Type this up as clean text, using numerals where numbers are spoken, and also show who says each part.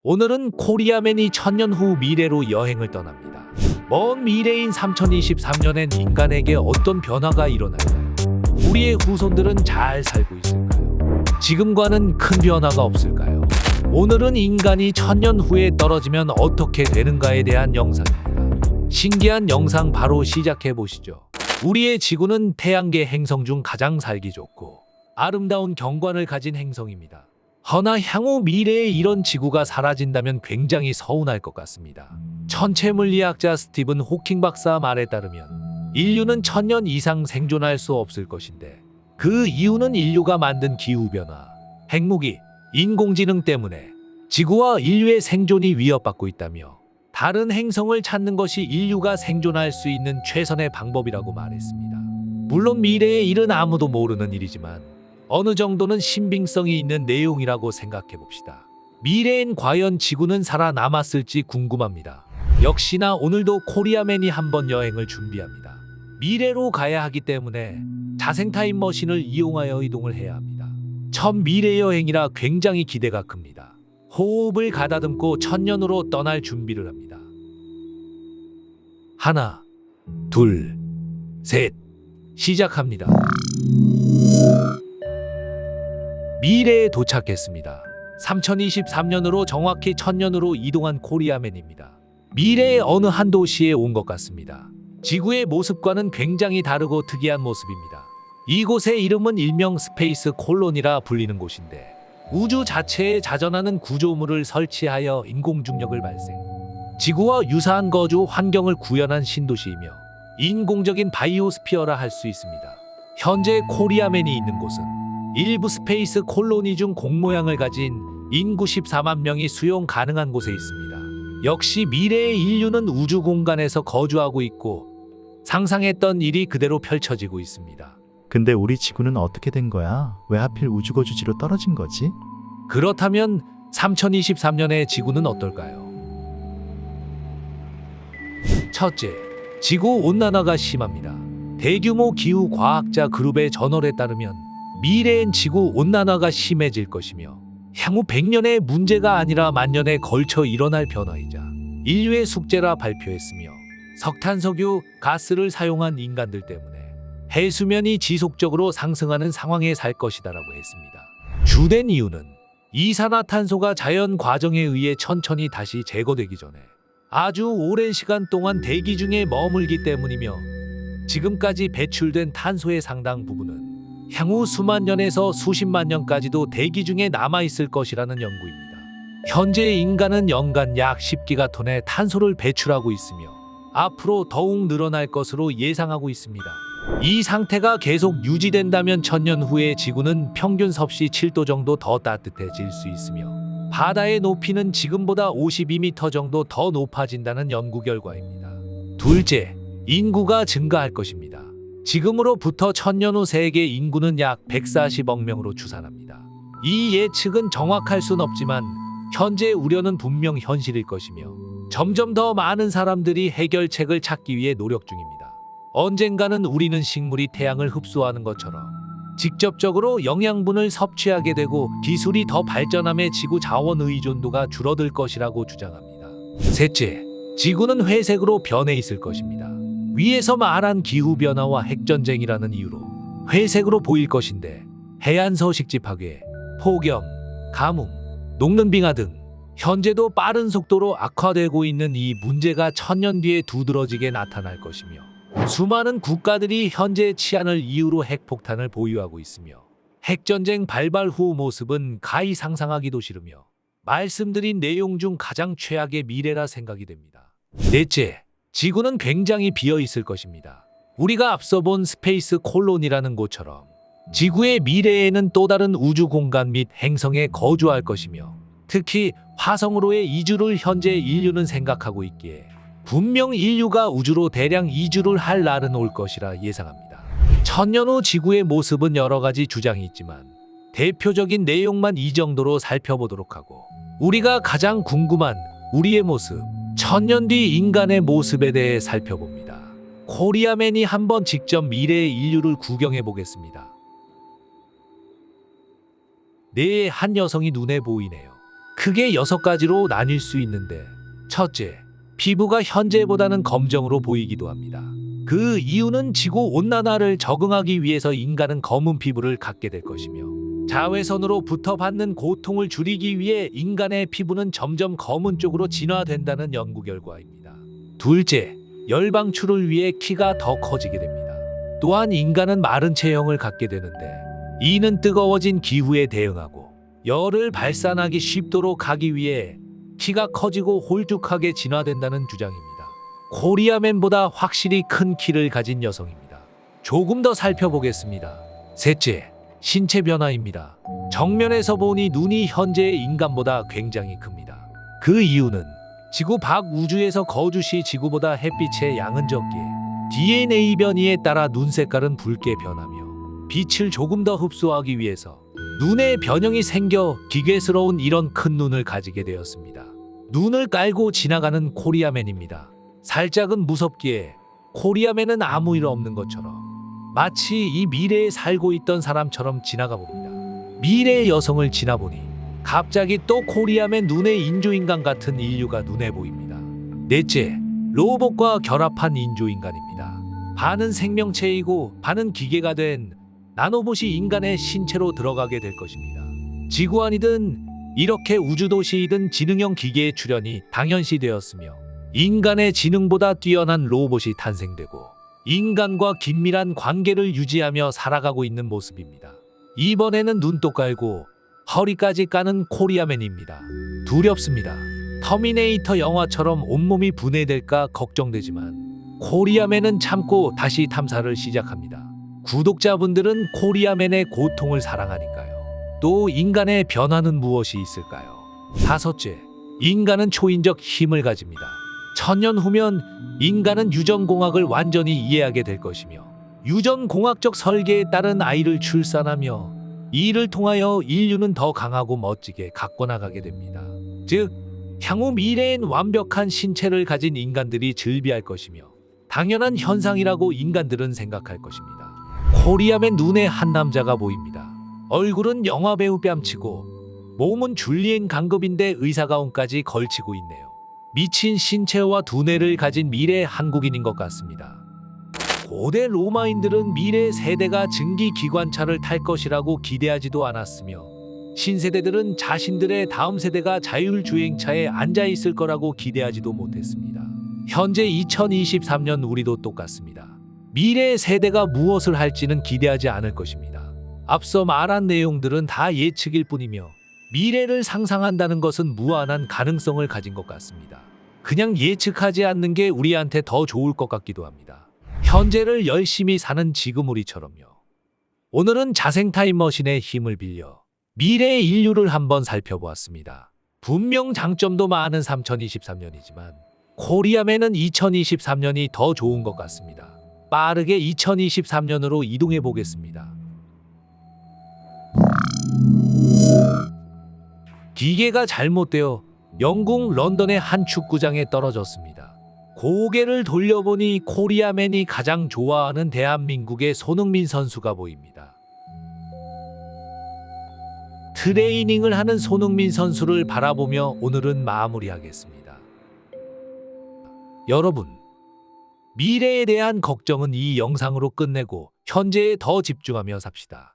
Speaker 1: 오늘은 코리아맨이 천년 후 미래로 여행을 떠납니다. 먼 미래인 3023년엔 인간에게 어떤 변화가 일어날까요? 우리의 후손들은 잘 살고 있을까요? 지금과는 큰 변화가 없을까요? 오늘은 인간이 천년 후에 떨어지면 어떻게 되는가에 대한 영상입니다. 신기한 영상 바로 시작해 보시죠. 우리의 지구는 태양계 행성 중 가장 살기 좋고 아름다운 경관을 가진 행성입니다. 허나 향후 미래에 이런 지구가 사라진다면 굉장히 서운할 것 같습니다. 천체 물리학자 스티븐 호킹 박사 말에 따르면 인류는 1000년 이상 생존할 수 없을 것인데 그 이유는 인류가 만든 기후변화, 핵무기, 인공지능 때문에 지구와 인류의 생존이 위협받고 있다며 다른 행성을 찾는 것이 인류가 생존할 수 있는 최선의 방법이라고 말했습니다. 물론 미래의 일은 아무도 모르는 일이지만 어느 정도는 신빙성이 있는 내용이라고 생각해 봅시다. 미래엔 과연 지구는 살아남았을지 궁금합니다. 역시나 오늘도 코리아맨이 한번 여행을 준비합니다. 미래로 가야 하기 때문에 자생 타임머신을 이용하여 이동을 해야 합니다. 첫 미래 여행이라 굉장히 기대가 큽니다. 호흡을 가다듬고 천년으로 떠날 준비를 합니다. 하나, 둘, 셋, 시작합니다. 미래에 도착했습니다. 3023년으로 정확히 1000년으로 이동한 코리아맨입니다. 미래의 어느 한 도시에 온 것 같습니다. 지구의 모습과는 굉장히 다르고 특이한 모습입니다. 이곳의 이름은 일명 스페이스 콜론이라 불리는 곳인데 우주 자체에 자전하는 구조물을 설치하여 인공중력을 발생, 지구와 유사한 거주 환경을 구현한 신도시이며 인공적인 바이오스피어라 할 수 있습니다. 현재 코리아맨이 있는 곳은 일부 스페이스 콜로니 중 공모양을 가진 인구 14만 명이 수용 가능한 곳에 있습니다. 역시 미래의 인류는 우주 공간에서 거주하고 있고 상상했던 일이 그대로 펼쳐지고 있습니다.
Speaker 2: 근데 우리 지구는 어떻게 된 거야? 왜 하필 우주거주지로 떨어진 거지?
Speaker 1: 그렇다면 3023년의 지구는 어떨까요? 첫째, 지구 온난화가 심합니다. 대규모 기후 과학자 그룹의 저널에 따르면 미래엔 지구 온난화가 심해질 것이며 향후 100년의 문제가 아니라 만년에 걸쳐 일어날 변화이자 인류의 숙제라 발표했으며 석탄석유, 가스를 사용한 인간들 때문에 해수면이 지속적으로 상승하는 상황에 살 것이다라고 했습니다. 주된 이유는 이산화탄소가 자연 과정에 의해 천천히 다시 제거되기 전에 아주 오랜 시간 동안 대기 중에 머물기 때문이며 지금까지 배출된 탄소의 상당 부분은 향후 수만 년에서 수십만 년까지도 대기 중에 남아있을 것이라는 연구입니다. 현재 인간은 연간 약 10기가톤의 탄소를 배출하고 있으며 앞으로 더욱 늘어날 것으로 예상하고 있습니다. 이 상태가 계속 유지된다면 1000년 후에 지구는 평균 섭씨 7도 정도 더 따뜻해질 수 있으며 바다의 높이는 지금보다 52m 정도 더 높아진다는 연구 결과입니다. 둘째, 인구가 증가할 것입니다. 지금으로부터 1000년 후 세계 인구는 약 140억 명으로 추산합니다. 이 예측은 정확할 순 없지만 현재 우려는 분명 현실일 것이며 점점 더 많은 사람들이 해결책을 찾기 위해 노력 중입니다. 언젠가는 우리는 식물이 태양을 흡수하는 것처럼 직접적으로 영양분을 섭취하게 되고 기술이 더 발전함에 지구 자원 의존도가 줄어들 것이라고 주장합니다. 셋째, 지구는 회색으로 변해 있을 것입니다. 위에서 말한 기후변화와 핵전쟁이라는 이유로 회색으로 보일 것인데 해안 서식지 파괴, 폭염, 가뭄, 녹는 빙하 등 현재도 빠른 속도로 악화되고 있는 이 문제가 1000년 뒤에 두드러지게 나타날 것이며 수많은 국가들이 현재 치안을 이유로 핵폭탄을 보유하고 있으며 핵전쟁 발발 후 모습은 가히 상상하기도 싫으며 말씀드린 내용 중 가장 최악의 미래라 생각이 됩니다. 넷째, 지구는 굉장히 비어 있을 것입니다. 우리가 앞서 본 스페이스 콜론이라는 곳처럼 지구의 미래에는 또 다른 우주 공간 및 행성에 거주할 것이며 특히 화성으로의 이주를 현재 인류는 생각하고 있기에 분명 인류가 우주로 대량 이주를 할 날은 올 것이라 예상합니다. 1000년 후 지구의 모습은 여러 가지 주장이 있지만 대표적인 내용만 이 정도로 살펴보도록 하고 우리가 가장 궁금한 우리의 모습, 1000년 뒤 인간의 모습에 대해 살펴봅니다. 코리아맨이 한번 직접 미래의 인류를 구경해 보겠습니다. 네, 한 여성이 눈에 보이네요. 크게 6가지로 나뉠 수 있는데, 첫째, 피부가 현재보다는 검정으로 보이기도 합니다. 그 이유는 지구온난화를 적응하기 위해서 인간은 검은 피부를 갖게 될 것이며, 자외선으로부터 받는 고통을 줄이기 위해 인간의 피부는 점점 검은 쪽으로 진화된다는 연구 결과입니다. 둘째, 열 방출을 위해 키가 더 커지게 됩니다. 또한 인간은 마른 체형을 갖게 되는데, 이는 뜨거워진 기후에 대응하고 열을 발산하기 쉽도록 하기 위해 키가 커지고 홀쭉하게 진화된다는 주장입니다. 코리아맨보다 확실히 큰 키를 가진 여성입니다. 조금 더 살펴보겠습니다. 셋째, 신체 변화입니다. 정면에서 보니 눈이 현재의 인간보다 굉장히 큽니다. 그 이유는 지구 밖 우주에서 거주 시 지구보다 햇빛의 양은 적기에 DNA 변이에 따라 눈 색깔은 붉게 변하며 빛을 조금 더 흡수하기 위해서 눈에 변형이 생겨 기괴스러운 이런 큰 눈을 가지게 되었습니다. 눈을 깔고 지나가는 코리아맨입니다. 살짝은 무섭기에 코리아맨은 아무 일 없는 것처럼 마치 이 미래에 살고 있던 사람처럼 지나가 봅니다. 미래의 여성을 지나보니 갑자기 또 코리아맨 눈에 인조인간 같은 인류가 눈에 보입니다. 넷째, 로봇과 결합한 인조인간입니다. 반은 생명체이고 반은 기계가 된 나노봇이 인간의 신체로 들어가게 될 것입니다. 지구안이든 이렇게 우주도시이든 지능형 기계의 출현이 당연시되었으며, 인간의 지능보다 뛰어난 로봇이 탄생되고 인간과 긴밀한 관계를 유지하며 살아가고 있는 모습입니다. 이번에는 눈도 깔고 허리까지 까는 코리아맨입니다. 두렵습니다. 터미네이터 영화처럼 온몸이 분해될까 걱정되지만 코리아맨은 참고 다시 탐사를 시작합니다. 구독자분들은 코리아맨의 고통을 사랑하니까요. 또 인간의 변화는 무엇이 있을까요? 다섯째, 인간은 초인적 힘을 가집니다. 1000년 후면 인간은 유전공학을 완전히 이해하게 될 것이며, 유전공학적 설계에 따른 아이를 출산하며 이를 통하여 인류는 더 강하고 멋지게 가꿔 나가게 됩니다. 즉, 향후 미래엔 완벽한 신체를 가진 인간들이 즐비할 것이며 당연한 현상이라고 인간들은 생각할 것입니다. 코리아맨 눈에 한 남자가 보입니다. 얼굴은 영화배우 뺨치고 몸은 줄리엔 강급인데 의사가운까지 걸치고 있네요. 미친 신체와 두뇌를 가진 미래 한국인인 것 같습니다. 고대 로마인들은 미래 세대가 증기기관차를 탈 것이라고 기대하지도 않았으며, 신세대들은 자신들의 다음 세대가 자율주행차에 앉아 있을 거라고 기대하지도 못했습니다. 현재 2023년 우리도 똑같습니다. 미래 세대가 무엇을 할지는 기대하지 않을 것입니다. 앞서 말한 내용들은 다 예측일 뿐이며, 미래를 상상한다는 것은 무한한 가능성을 가진 것 같습니다. 그냥 예측하지 않는 게 우리한테 더 좋을 것 같기도 합니다. 현재를 열심히 사는 지금 우리처럼요. 오늘은 자생 타임머신의 힘을 빌려 미래의 인류를 한번 살펴보았습니다. 분명 장점도 많은 3023년이지만 코리아맨은 2023년이 더 좋은 것 같습니다. 빠르게 2023년으로 이동해 보겠습니다. 기계가 잘못되어 영국 런던의 한 축구장에 떨어졌습니다. 고개를 돌려보니 코리아맨이 가장 좋아하는 대한민국의 손흥민 선수가 보입니다. 트레이닝을 하는 손흥민 선수를 바라보며 오늘은 마무리하겠습니다. 여러분, 미래에 대한 걱정은 이 영상으로 끝내고 현재에 더 집중하며 삽시다.